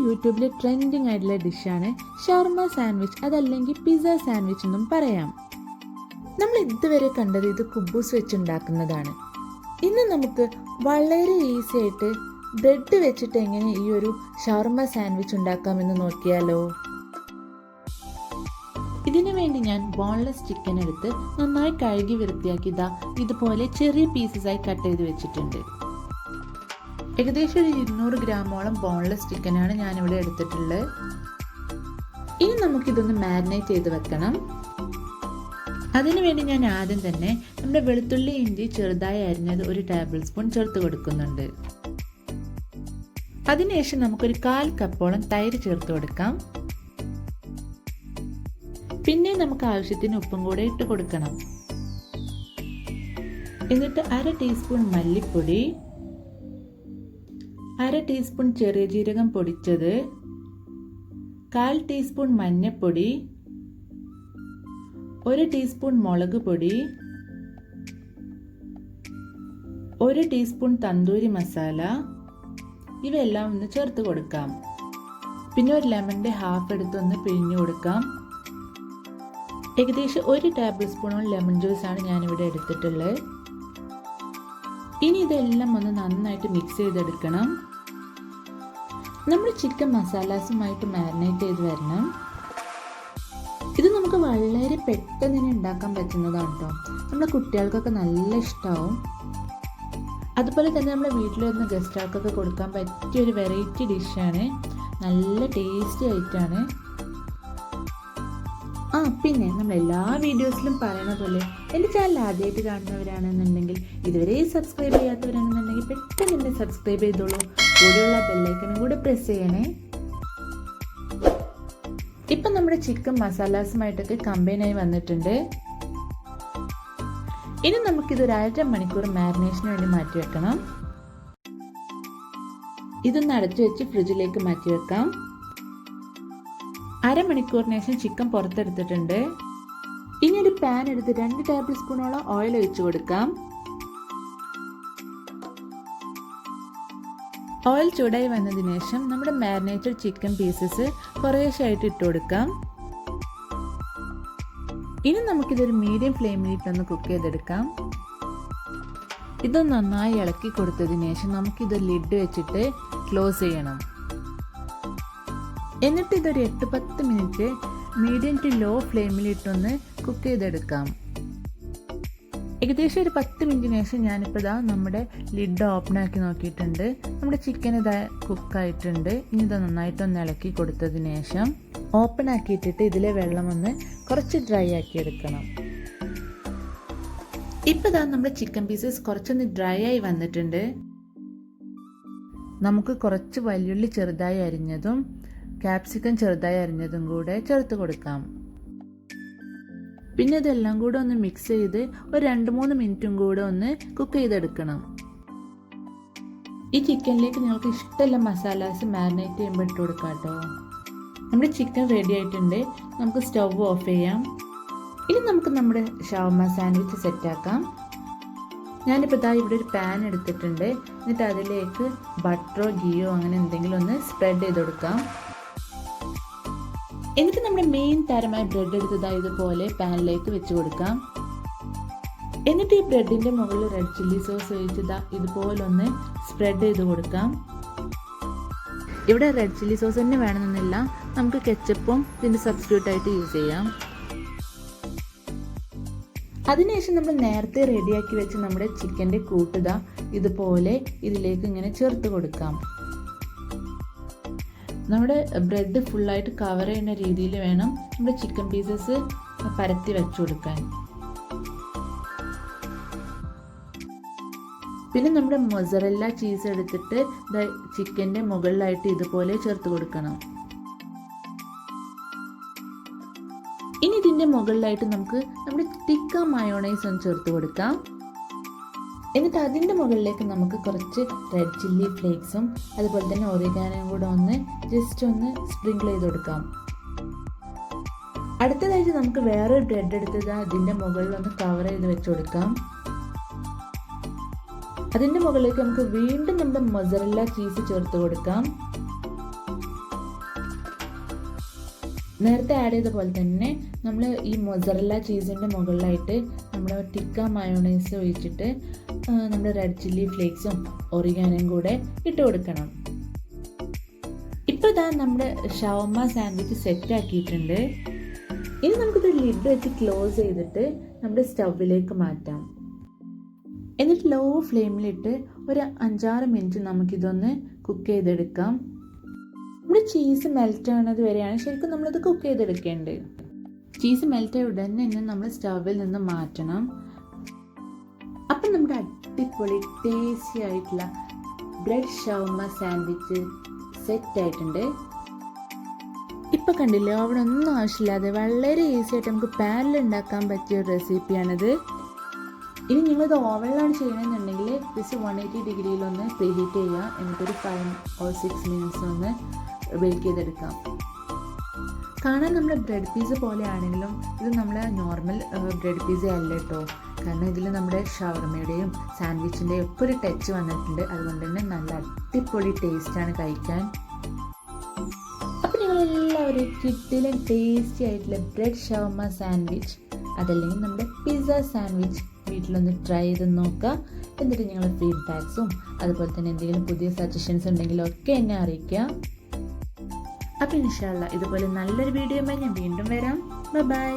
യൂട്യൂബിൽ ട്രെൻഡിങ് ആയിട്ടുള്ള ഡിഷാണ് ഷവർമ സാൻഡ്വിച്ച്, അതല്ലെങ്കിൽ പിസ്സ സാൻഡ്വിച്ച് എന്നും പറയാം. നമ്മൾ ഇതുവരെ കണ്ടത് ഇത് കുബൂസ് വെച്ചുണ്ടാക്കുന്നതാണ്. ഇന്ന് നമുക്ക് വളരെ ഈസി ആയിട്ട് ബ്രെഡ് വെച്ചിട്ട് എങ്ങനെ ഈ ഒരു ഷവർമ സാൻഡ്വിച്ച് ഉണ്ടാക്കാമെന്ന് നോക്കിയാലോ. ഇതിനു വേണ്ടി ഞാൻ ബോൺലെസ് ചിക്കൻ എടുത്ത് നന്നായി കഴുകി വൃത്തിയാക്കി ഇതുപോലെ ചെറിയ പീസസായി കട്ട് ചെയ്ത് വെച്ചിട്ടുണ്ട്. ഏകദേശം ഒരു 200 ഗ്രാമോളം ബോൺലെസ് ചിക്കനാണ് ഞാനിവിടെ എടുത്തിട്ടുള്ളത്. ഇനി നമുക്കിതൊന്ന് മാരിനേറ്റ് ചെയ്ത് വെക്കണം. അതിനുവേണ്ടി ഞാൻ ആദ്യം തന്നെ നമ്മുടെ വെളുത്തുള്ളി ഇഞ്ചി ചെറുതായി അരിഞ്ഞത് 1 ടേബിൾ സ്പൂൺ ചേർത്ത് കൊടുക്കുന്നുണ്ട്. അതിനുശേഷം നമുക്കൊരു 1/4 കപ്പോളം തൈര് ചേർത്ത് കൊടുക്കാം. പിന്നെ നമുക്ക് ആവശ്യത്തിന് ഉപ്പും കൂടെ ഇട്ട് കൊടുക്കണം. എന്നിട്ട് 1/2 ടീസ്പൂൺ മല്ലിപ്പൊടി, 1/2 ടീസ്പൂൺ ചെറിയ ജീരകം പൊടിച്ചത്, 1/4 ടീസ്പൂൺ മഞ്ഞൾപ്പൊടി, 1 ടീസ്പൂൺ മുളക് പൊടി, 1 ടീസ്പൂൺ തന്തൂരി മസാല, ഇവയെല്ലാം ഒന്ന് ചേർത്ത് കൊടുക്കാം. പിന്നെ ഒരു ലെമണിന്റെ ഹാഫ് എടുത്തൊന്ന് പിഴിഞ്ഞു കൊടുക്കാം. ഏകദേശം 1 ടേബിൾ സ്പൂണോളം ലെമൺ ജ്യൂസ് ആണ് ഞാനിവിടെ എടുത്തിട്ടുള്ളത്. ഇനി ഇതെല്ലാം ഒന്ന് നന്നായിട്ട് മിക്സ് ചെയ്തെടുക്കണം. നമ്മൾ ചിക്കൻ മസാലാസുമായിട്ട് മാരിനേറ്റ് ചെയ്ത് വരണം. ഇത് നമുക്ക് വളരെ പെട്ടെന്ന് തന്നെ ഉണ്ടാക്കാൻ പറ്റുന്നതാണ് കേട്ടോ. നമ്മുടെ കുട്ടികൾക്കൊക്കെ നല്ല ഇഷ്ടമാവും. അതുപോലെ തന്നെ നമ്മുടെ വീട്ടിൽ വരുന്ന ഗസ്റ്റുകൾക്കൊക്കെ കൊടുക്കാൻ പറ്റിയ ഒരു വെറൈറ്റി ഡിഷാണ്. നല്ല ടേസ്റ്റി ആയിട്ടാണ്. പിന്നെ നമ്മൾ എല്ലാ വീഡിയോസിലും പറയുന്ന പോലെ എൻ്റെ ചാനൽ ആദ്യമായിട്ട് കാണുന്നവരാണെന്നുണ്ടെങ്കിൽ, ഇതുവരെ സബ്സ്ക്രൈബ് ചെയ്യാത്തവരാണെന്നുണ്ടെങ്കിൽ പെട്ടെന്ന് തന്നെ സബ്സ്ക്രൈബ് ചെയ്തോളൂ. കൂടെയുള്ള ബെല്ലൈക്കനും കൂടെ പ്രസ് ചെയ്യണേ. ഇപ്പം നമ്മുടെ ചിക്കൻ മസാലാസുമായിട്ടൊക്കെ കമ്പൈനായി വന്നിട്ടുണ്ട്. ഇനി നമുക്കിതൊരു 1/2 മണിക്കൂർ മാരിനേഷന് വേണ്ടി മാറ്റി വെക്കണം. ഇതൊന്ന് അടച്ചു വെച്ച് ഫ്രിഡ്ജിലേക്ക് മാറ്റി വെക്കാം. 1/2 മണിക്കൂറിന് ശേഷം ചിക്കൻ പുറത്തെടുത്തിട്ടുണ്ട്. ഇനി ഒരു പാൻ എടുത്ത് 2 ടേബിൾ സ്പൂണോളം ഓയിൽ ഒഴിച്ചു കൊടുക്കാം. ഓയിൽ ചൂടായി വന്നതിന് ശേഷം നമ്മുടെ മാരിനേറ്റഡ് ചിക്കൻ പീസസ് കുറേശ്ശായിട്ട് ഇട്ട് കൊടുക്കാം. ഇനി നമുക്കിതൊരു മീഡിയം ഫ്ലെയിമിലിട്ടൊന്ന് കുക്ക് ചെയ്തെടുക്കാം. ഇത് നന്നായി ഇളക്കി കൊടുത്തതിന് ശേഷം നമുക്കിത് ലിഡ് വെച്ചിട്ട് ക്ലോസ് ചെയ്യണം. എന്നിട്ട് ഇതൊരു 8-10 മിനിറ്റ് മീഡിയം ടു ലോ ഫ്ലെയിമിലിട്ടൊന്ന് കുക്ക് ചെയ്തെടുക്കാം. ഏകദേശം ഒരു 10 മിനിറ്റിന് ശേഷം ഞാനിപ്പോൾ നമ്മുടെ ലിഡ് ഓപ്പൺ ആക്കി നോക്കിയിട്ടുണ്ട്. നമ്മുടെ ചിക്കൻ കുക്കായിട്ടുണ്ട്. ഇനി ഇത് നന്നായിട്ടൊന്ന് ഇളക്കി കൊടുത്തതിന് ശേഷം ഓപ്പൺ ആക്കിയിട്ടിട്ട് ഇതിലെ വെള്ളം ഒന്ന് കുറച്ച് ഡ്രൈ ആക്കി എടുക്കണം. ഇപ്പോൾ നമ്മുടെ ചിക്കൻ പീസസ് കുറച്ചൊന്ന് ഡ്രൈ ആയി വന്നിട്ടുണ്ട്. നമുക്ക് കുറച്ച് വല്യുള്ളി ചെറുതായി അരിഞ്ഞതും ക്യാപ്സിക്കം ചെറുതായി അരിഞ്ഞതും കൂടെ ചേർത്ത് കൊടുക്കാം. പിന്നെ ഇതെല്ലാം കൂടെ ഒന്ന് മിക്സ് ചെയ്ത് ഒരു 2-3 മിനിറ്റും കൂടെ ഒന്ന് കുക്ക് ചെയ്തെടുക്കണം. ഈ ചിക്കനിലേക്ക് നിങ്ങൾക്ക് ഇഷ്ടമുള്ള മസാലാസ് മാരിനേറ്റ് ചെയ്യുമ്പോൾ ഇട്ട് കൊടുക്കാം കേട്ടോ. നമ്മുടെ ചിക്കൻ റെഡി ആയിട്ടുണ്ട്. നമുക്ക് സ്റ്റവ് ഓഫ് ചെയ്യാം. ഇനി നമുക്ക് നമ്മുടെ ഷവർമ സാൻഡ്വിച്ച് സെറ്റാക്കാം. ഞാനിപ്പോൾ ഇവിടെ ഒരു പാൻ എടുത്തിട്ടുണ്ട്. എന്നിട്ട് അതിലേക്ക് ബട്ടറോ ഗീയോ അങ്ങനെ എന്തെങ്കിലും ഒന്ന് സ്പ്രെഡ് ചെയ്ത് കൊടുക്കാം. എന്നിട്ട് നമ്മുടെ മെയിൻ താരമായ ബ്രെഡ് എടുത്തത് ഇതുപോലെ പാനിലേക്ക് വെച്ച് കൊടുക്കാം. എന്നിട്ട് ഈ ബ്രെഡിന്റെ മുകളിൽ റെഡ് ചില്ലി സോസ് ഒഴിച്ച് ഇതുപോലെ ഒന്ന് സ്പ്രെഡ് ചെയ്ത് കൊടുക്കാം. ഇവിടെ റെഡ് ചില്ലി സോസ് തന്നെ വേണമെന്നില്ല, നമുക്ക് കെച്ചപ്പും ഇതിന്റെ സബ്സ്റ്റിറ്റ്യൂട്ട് ആയിട്ട് യൂസ് ചെയ്യാം. അതിനുശേഷം നമ്മൾ നേരത്തെ റെഡിയാക്കി വെച്ച് നമ്മുടെ ചിക്കൻ്റെ കൂട്ട് ഇതുപോലെ ഇതിലേക്ക് ഇങ്ങനെ ചേർത്ത് കൊടുക്കാം. നമ്മുടെ ബ്രെഡ് ഫുള്ളായിട്ട് കവർ ചെയ്യുന്ന രീതിയിൽ വേണം നമ്മുടെ ചിക്കൻ പീസസ് പരത്തി വെച്ചു കൊടുക്കാൻ. പിന്നെ നമ്മുടെ മൊസറല്ല ചീസ് എടുത്തിട്ട് ചിക്കൻ്റെ മുകളിലായിട്ട് ഇതുപോലെ ചേർത്ത് കൊടുക്കണം. ഇനി ഇതിൻ്റെ മുകളിലായിട്ട് നമുക്ക് നമ്മുടെ ടിക്ക മയോണൈസ് ഒന്ന് ചേർത്ത് കൊടുക്കാം. എന്നിട്ട് അതിൻ്റെ മുകളിലേക്ക് നമുക്ക് കുറച്ച് റെഡ് ചില്ലി ഫ്ലേക്സും അതുപോലെ തന്നെ ഒറിഗാനോയും കൂടെ ഒന്ന് ജസ്റ്റ് ഒന്ന് സ്പ്രിങ്കിൾ ചെയ്ത് കൊടുക്കാം. അടുത്തതായിട്ട് നമുക്ക് വേറൊരു ബ്രെഡ് എടുത്തത് അതിൻ്റെ മുകളിൽ ഒന്ന് കവർ ചെയ്ത് വെച്ച് കൊടുക്കാം. അതിൻ്റെ മുകളിലേക്ക് നമുക്ക് വീണ്ടും നമ്മുടെ മൊസറല്ല ചീസ് ചേർത്ത് കൊടുക്കാം. നേരത്തെ ആഡ് ചെയ്ത പോലെ തന്നെ നമ്മൾ ഈ മൊസറല്ല ചീസിൻ്റെ മുകളിലായിട്ട് നമ്മൾ ടിക്ക മയോണൈസ് ഒഴിച്ചിട്ട് നമ്മൾ റെഡ് ചില്ലി ഫ്ലേക്സും ഒറിഗാനോയും കൂടെ ഇട്ട് കൊടുക്കണം. ഇപ്പോൾ ഇതാ നമ്മുടെ ഷവർമ സാൻഡ്വിച്ച് സെറ്റ് ആക്കിയിട്ടുണ്ട്. ഇനി നമുക്കിത് ലിഡ് വെച്ച് ക്ലോസ് ചെയ്തിട്ട് നമ്മുടെ സ്റ്റൗവിലേക്ക് മാറ്റാം. എന്നിട്ട് ലോ ഫ്ലെയിമിലിട്ട് ഒരു 5-6 മിനിറ്റ് നമുക്കിതൊന്ന് കുക്ക് ചെയ്തെടുക്കാം. നമ്മുടെ ചീസ് മെൽറ്റ് ആവുന്നത് വരെയാണ് ശരിക്കും നമ്മളിത് കുക്ക് ചെയ്തെടുക്കേണ്ടത്. ചീസ് മെൽറ്റ് ഉടനെ തന്നെ നമ്മൾ സ്റ്റൗവിൽ നിന്ന് മാറ്റണം. അപ്പം നമ്മുടെ അടിപൊളി ടേസ്റ്റി ആയിട്ടുള്ള ബ്രെഡ് ഷവർമ സാൻഡ്വിച്ച് സെറ്റ് ആയിട്ടുണ്ട്. ഇപ്പം കണ്ടില്ലേ, അവിടെ ഒന്നും ആവശ്യമില്ലാതെ വളരെ ഈസി ആയിട്ട് നമുക്ക് പാനിൽ ഉണ്ടാക്കാൻ പറ്റിയ ഒരു റെസിപ്പിയാണിത്. ഇനി നിങ്ങളിത് ഓവനിലാണ് ചെയ്യണമെന്നുണ്ടെങ്കിൽ ജസ്റ്റ് 180 ഡിഗ്രിയിലൊന്ന് പ്രീഹീറ്റ് ചെയ്യുക. എന്നിട്ടൊരു 5 or 6 മിനിറ്റ്സ് ഒന്ന് ബേക്ക് ചെയ്തെടുക്കാം. കാണാൻ നമ്മുടെ ബ്രെഡ് പീസ് പോലെ ആണെങ്കിലും ഇത് നമ്മളെ നോർമൽ ബ്രെഡ് പീസ് അല്ല കേട്ടോ. കാരണം ഇതിൽ നമ്മുടെ ഷവർമയുടെയും സാൻഡ്വിച്ചിൻ്റെയും ഒക്കെ ഒരു ടച്ച് വന്നിട്ടുണ്ട്. അതുകൊണ്ട് തന്നെ നല്ല അടിപൊളി ടേസ്റ്റാണ് കഴിക്കാൻ. അപ്പോൾ നിങ്ങളെല്ലാവരും കിഡിലും ടേസ്റ്റി ആയിട്ടുള്ള ബ്രെഡ് ഷവർമ സാൻഡ്വിച്ച് അതല്ലെങ്കിൽ നമ്മുടെ പിസ്സ സാൻഡ്വിച്ച് വീട്ടിലൊന്ന് ട്രൈ ചെയ്ത് നോക്കുക. എന്നിട്ട് നിങ്ങളുടെ ഫീഡ്ബാക്സും അതുപോലെ തന്നെ എന്തെങ്കിലും പുതിയ സജഷൻസ് ഉണ്ടെങ്കിലൊക്കെ എന്നെ അറിയിക്കുക. അപ്പോൾ ഇൻഷാ അല്ലാഹ് ഇതുപോലെ നല്ലൊരു വീഡിയോയുമായി ഞാൻ വീണ്ടും വരാം. ബൈ.